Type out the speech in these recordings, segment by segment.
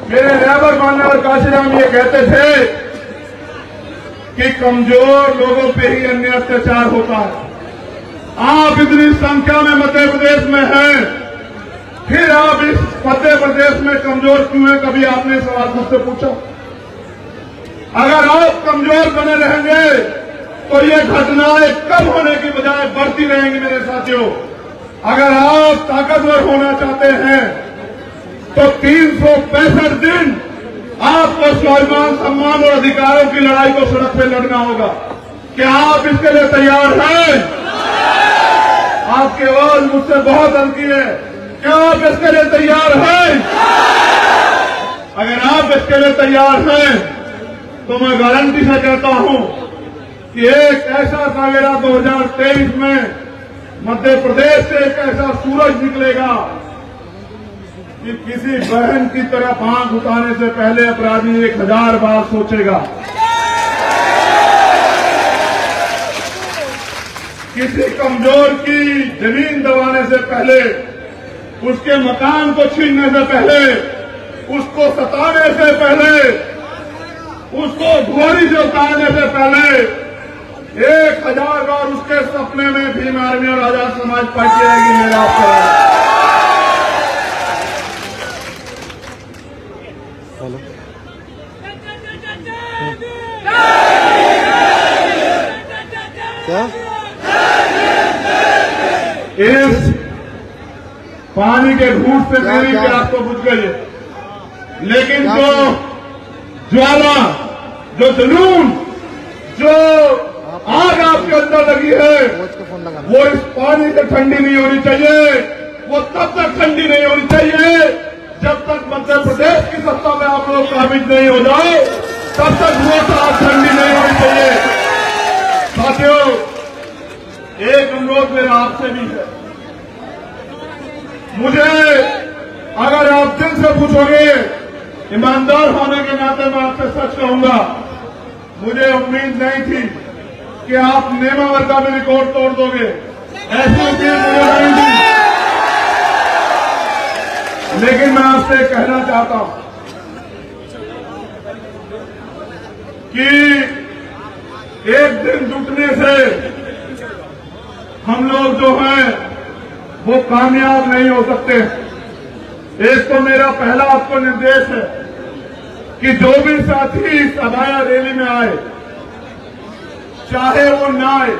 मेरे रहबर मान्यवर काशीराम ये कहते थे कि कमजोर लोगों पे ही अन्य अत्याचार होता है। आप इतनी संख्या में मध्य प्रदेश में हैं, फिर आप इस मध्य प्रदेश में कमजोर क्यों हैं? कभी आपने सवाल मुझसे पूछा? अगर आप कमजोर बने रहेंगे तो ये घटनाएं कम होने की बजाय बढ़ती रहेंगी। मेरे साथियों, अगर आप ताकतवर होना चाहते हैं तो 365 दिन आपको स्वाभिमान, सम्मान और अधिकारों की लड़ाई को सड़क पे लड़ना होगा। क्या आप इसके लिए तैयार हैं? आपकी आवाज मुझसे बहुत हल्की है। क्या आप इसके लिए तैयार हैं? अगर आप इसके लिए तैयार हैं तो मैं गारंटी से कहता हूं कि एक ऐसा सवेरा 2023 में मध्य प्रदेश से एक ऐसा सूरज निकलेगा कि किसी बहन की तरफ आंख उठाने से पहले अपराधी 1000 बार सोचेगा। किसी कमजोर की जमीन दबाने से पहले, उसके मकान को छीनने से पहले, उसको सताने से पहले, उसको घोड़ी से उतारने से पहले 1000 बार उसके सपने में भीम आर्मी और आजाद समाज पार्टी आएगी। मेरा क्या इस पानी के घूंट से नहीं कि आपको बुझ गई है, लेकिन जो ज्वाला, जो जुनून, जो आग आपके अंदर लगी है, वो इस पानी से ठंडी नहीं होनी चाहिए। वो तब तक ठंडी नहीं होनी चाहिए जब तक मध्य प्रदेश की सत्ता में आप लोग काबिज नहीं हो जाओ, तब तक वो आग ठंडी नहीं होनी चाहिए। साथियों, एक अनुरोध मेरा आपसे भी है। मुझे अगर आप दिल से पूछोगे, ईमानदार होने के नाते मैं आपसे सच कहूंगा, मुझे उम्मीद नहीं थी कि आप नेमावर का भी रिकॉर्ड तोड़ दोगे। ऐसी उम्मीद मुझे नहीं थी, लेकिन मैं आपसे कहना चाहता हूं कि एक दिन जुटने से हम लोग जो हैं वो कामयाब नहीं हो सकते। एक तो मेरा पहला आपको निर्देश है कि जो भी साथी सभा या रैली में आए, चाहे वो ना आए,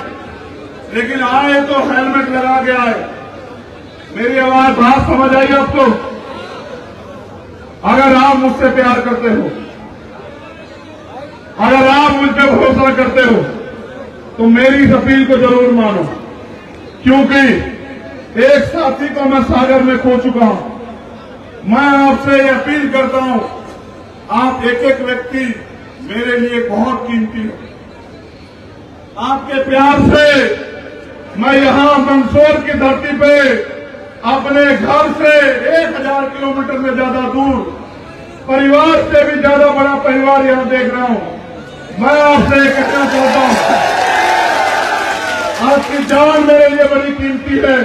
लेकिन आए तो हेलमेट लगा के आए। मेरी आवाज बात समझ आई आपको? अगर आप मुझसे प्यार करते हो, अगर आप मुझ पर भरोसा करते हो, तो मेरी इस अपील को जरूर मानो, क्योंकि एक साथी को मैं सागर में खो चुका हूं। मैं आपसे ये अपील करता हूं, आप एक एक व्यक्ति मेरे लिए बहुत कीमती है। आपके प्यार से मैं यहां मंदसौर की धरती पे अपने घर से 1000 किलोमीटर से ज्यादा दूर, परिवार से भी ज्यादा बड़ा परिवार यहां देख रहा हूं। मैं आपसे ये कहना चाहता हूं, आपकी जान मेरे लिए बड़ी कीमती है।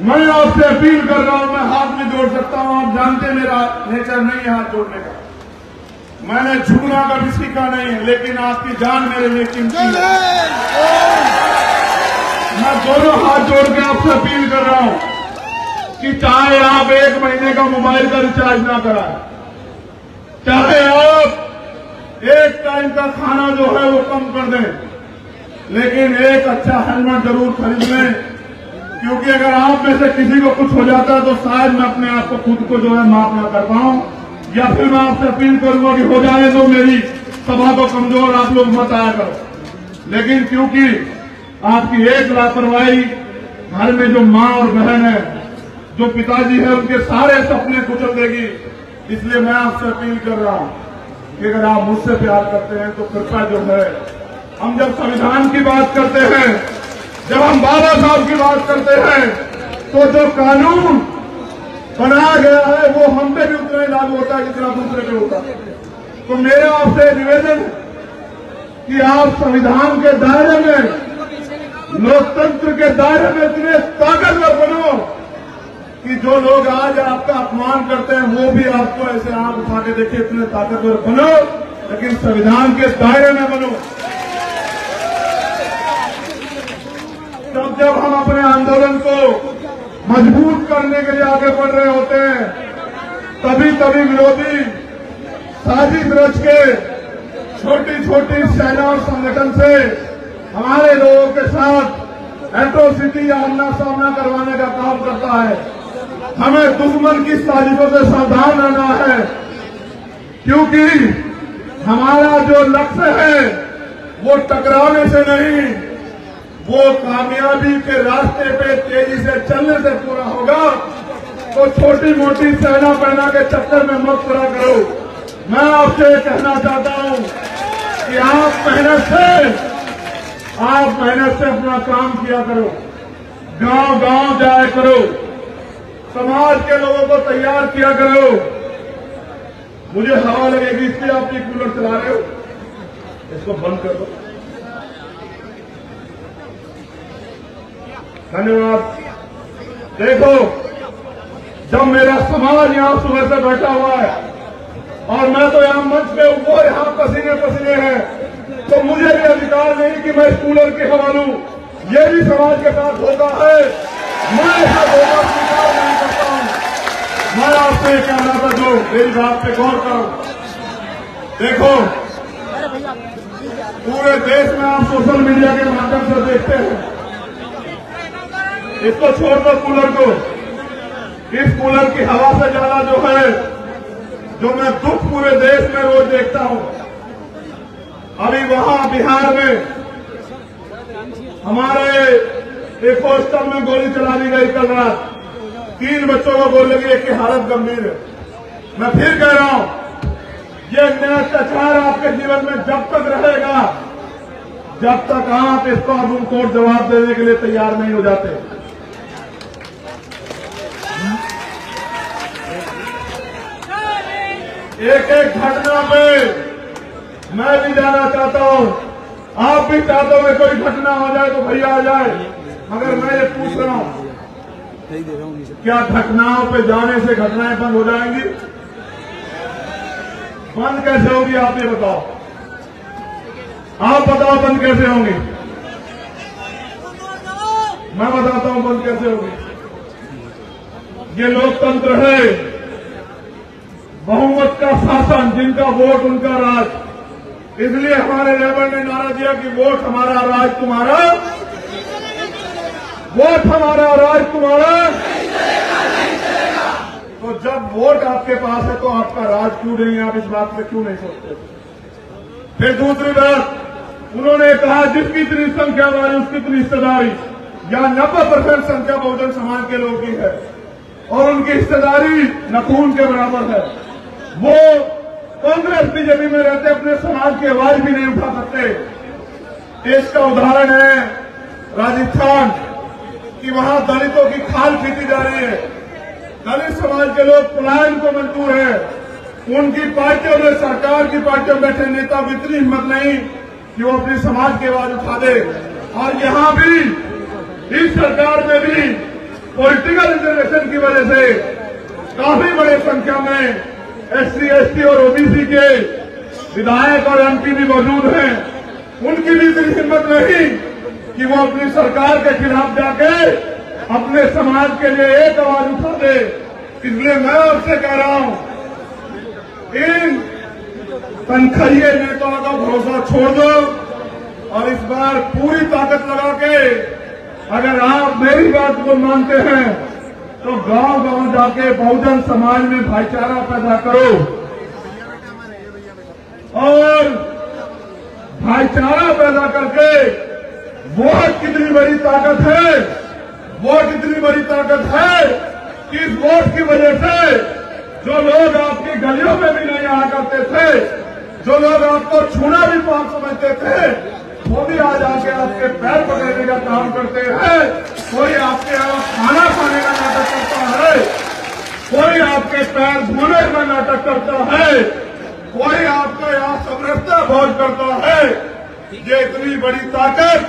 मैं आपसे अपील कर रहा हूं, मैं हाथ भी जोड़ सकता हूं, आप जानते मेरा नेचर नहीं है हाथ जोड़ने का, मैंने झुकना कभी सीखा नहीं है, लेकिन आपकी जान मेरे लिए कीमती है। मैं दोनों हाथ जोड़ के आपसे अपील कर रहा हूं कि चाहे आप 1 महीने का मोबाइल का रिचार्ज ना कराएं, चाहे आप एक टाइम का खाना जो है वो कम कर दें, लेकिन एक अच्छा हेलमेट जरूर खरीद लें, क्योंकि अगर आप में से किसी को कुछ हो जाता है तो शायद मैं अपने आप को खुद को जो है माफ ना कर पाऊं, या फिर मैं आपसे अपील करूंगा कि हो जाने दो, मेरी सभा को कमजोर आप लोग मत आया करो। लेकिन क्योंकि आपकी एक लापरवाही घर में जो मां और बहन है, जो पिताजी है, उनके सारे सपने कुचल देगी, इसलिए मैं आपसे अपील कर रहा हूं कि अगर आप मुझसे प्यार करते हैं तो कृपया जो है, हम जब संविधान की बात करते हैं, जब हम बाबा साहब की बात करते हैं, तो जो कानून बनाया गया है वो हम पे भी उतना ही लागू होता है जितना दूसरे पे होता है। तो मेरा आपसे निवेदन है कि आप संविधान के दायरे में, लोकतंत्र के दायरे में इतने ताकतवर बनो कि जो लोग आज आपका अपमान करते हैं वो भी आपको ऐसे आंख उठा के देखे इतने ताकतवर बनो, लेकिन संविधान के दायरे में बनो। तब जब हम अपने आंदोलन को मजबूत करने के लिए आगे बढ़ रहे होते हैं, तभी विरोधी साजिश रच के छोटी छोटी सेना और संगठन से हमारे लोगों के साथ एट्रोसिटी या आमना सामना करवाने का काम करता है। हमें दुश्मन की साजिशों से सावधान रहना है, क्योंकि हमारा जो लक्ष्य है वो टकराने से नहीं, वो कामयाबी के रास्ते पे तेजी से चलने से पूरा होगा। तो छोटी मोटी सेना पहना के चक्कर में मत पूरा करो। मैं आपसे कहना चाहता हूं कि आप मेहनत से अपना काम किया करो, गांव गांव जाया करो, समाज के लोगों को तैयार किया करो। मुझे हवा लगेगी इसलिए आप ये कूलर चला रहे हो, इसको बंद कर दो। धन्यवाद। देखो, जब मेरा समाज यहां सुबह से बैठा हुआ है और मैं तो यहां मंच पे वो यहां पसीने पसीने हैं, तो मुझे भी अधिकार नहीं कि मैं इस कूलर की हवा लूं। ये भी समाज के साथ होता है, मैं ऐसा धोखा स्वीकार नहीं करता हूं। मैं आपसे कहना था, जो मेरी बात पे गौर करो। देखो, पूरे देश में आप सोशल मीडिया के माध्यम से देखते हैं, इसको छोड़ दो कूलर को। इस कूलर की हवा से ज्यादा जो है, जो मैं दुख पूरे देश में रोज देखता हूं। अभी वहां बिहार में हमारे एक हॉस्टल में गोली चला दी गई कल रात, 3 बच्चों को गोली लगी, एक की हालत गंभीर है। मैं फिर कह रहा हूं, ये अत्याचार आपके जीवन में जब तक रहेगा, जब तक आप इसको अब कोर्ट जवाब देने के लिए तैयार नहीं हो जाते। एक एक घटना पे मैं भी जाना चाहता हूं, आप भी चाहते हो कोई घटना हो जाए तो भैया आ जाए, मगर मैं ये पूछ रहा हूं, क्या घटनाओं पे जाने से घटनाएं बंद हो जाएंगी? बंद कैसे होगी आप ये बताओ, आप बताओ बंद कैसे होंगी? मैं बताता हूं बंद कैसे होगी। ये लोकतंत्र है, बहुमत का शासन, जिनका वोट उनका राज। इसलिए हमारे लेबर ने नारा दिया कि वोट हमारा राज तुम्हारा, वोट हमारा राज तुम्हारा। तो जब वोट आपके पास है तो आपका राज क्यों नहीं है? आप इस बात पे क्यों नहीं सोचते? फिर दूसरी बात, उन्होंने कहा जिसकी इतनी संख्या वाली उसकी इतनी हिस्सेदारी, या 90% संख्या बहुजन समाज के लोगों की है और उनकी हिस्सेदारी नखून के बराबर है। वो कांग्रेस बीजेपी में रहते अपने समाज की आवाज भी नहीं उठा सकते। इसका उदाहरण है राजस्थान कि वहां दलितों की खाल खींची जा रही है, दलित समाज के लोग पलायन को मंजूर है, उनकी पार्टियों में, सरकार की पार्टियों में बैठे नेता को इतनी हिम्मत नहीं कि वो अपनी समाज की आवाज उठा दे। और यहां भी, इस सरकार में भी पॉलिटिकल रिजर्वेशन की वजह से काफी बड़ी संख्या में SC, ST और OBC के विधायक और MP भी मौजूद हैं। उनकी भी इतनी हिम्मत नहीं कि वो अपनी सरकार के खिलाफ जाके अपने समाज के लिए एक आवाज उठा दे। इसलिए मैं आपसे कह रहा हूं, इन तनखैये नेताओं का भरोसा छोड़ दो और इस बार पूरी ताकत लगा के, अगर आप मेरी बात को मानते हैं तो गांव गांव जाके बहुजन समाज में भाईचारा पैदा करो। और भाईचारा पैदा करके वोट कितनी बड़ी ताकत है, वोट इतनी बड़ी ताकत है कि इस वोट की वजह से जो लोग आपकी गलियों में भी नहीं आया करते थे, जो लोग आपको छूना भी पाप समझते थे, वो भी आज आके आपके पैर पकड़ने का काम करते हैं। कोई आपके यहाँ खाना खाने का नाटक करता है, कोई आपके पैर धोने का नाटक करता है, कोई आपको यहाँ समरसता भोज करता है। ये इतनी बड़ी ताकत,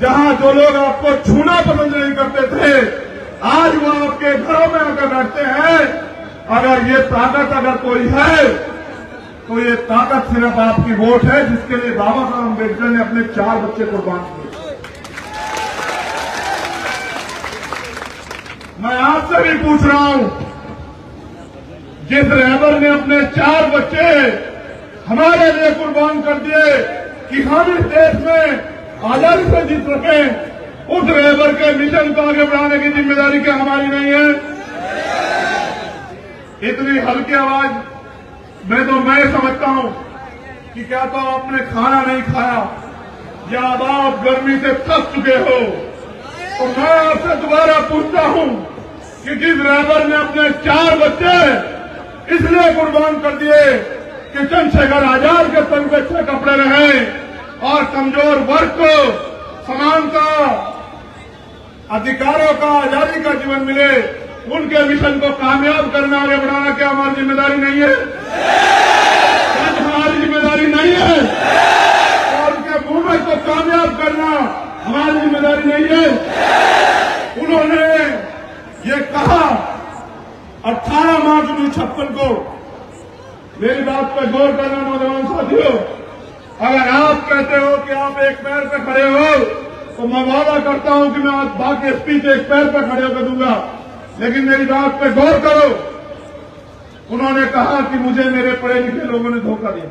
जहाँ जो लोग आपको छूना पसंद नहीं करते थे, आज वो आपके घरों में आकर बैठते हैं। अगर ये ताकत अगर कोई है तो ये ताकत सिर्फ आपकी वोट है, जिसके लिए बाबा साहब अम्बेडकर ने अपने 4 बच्चे कुर्बान किए। मैं आपसे भी पूछ रहा हूं, जिस रहबर ने अपने 4 बच्चे हमारे लिए कुर्बान कर दिए कि हम इस देश में आजादी से जीत सके, उस रहबर के मिशन को आगे बढ़ाने की जिम्मेदारी क्या हमारी नहीं है? इतनी हल्की आवाज में तो मैं समझता हूं कि क्या तो आपने खाना नहीं खाया या अब आप गर्मी से थक चुके हो। तो मैं आपसे दोबारा पूछता हूं कि जिस रहबर ने अपने 4 बच्चे इसलिए कुर्बान कर दिए कि चंद्रशेखर आजाद के तन पे अच्छे कपड़े रहे और कमजोर वर्ग को समानता, अधिकारों का, आजादी का जीवन मिले, उनके मिशन को कामयाब करना, आगे बढ़ाना क्या हमारी जिम्मेदारी नहीं है? हमारी जिम्मेदारी नहीं है? और उनके मूवमेंट को कामयाब करना हमारी जिम्मेदारी नहीं है? उन्होंने ये कहा 18 मार्च 1956 को, मेरी बात पर गौर करना नौजवान साथियों, अगर आप कहते हो कि आप एक पैर पर खड़े हो तो मैं वादा करता हूं कि मैं आज बाकी स्पीच एक पैर पर खड़े होकर दूंगा, लेकिन मेरी बात पर गौर करो। उन्होंने कहा कि मुझे मेरे पढ़े लिखे लोगों ने धोखा दिया।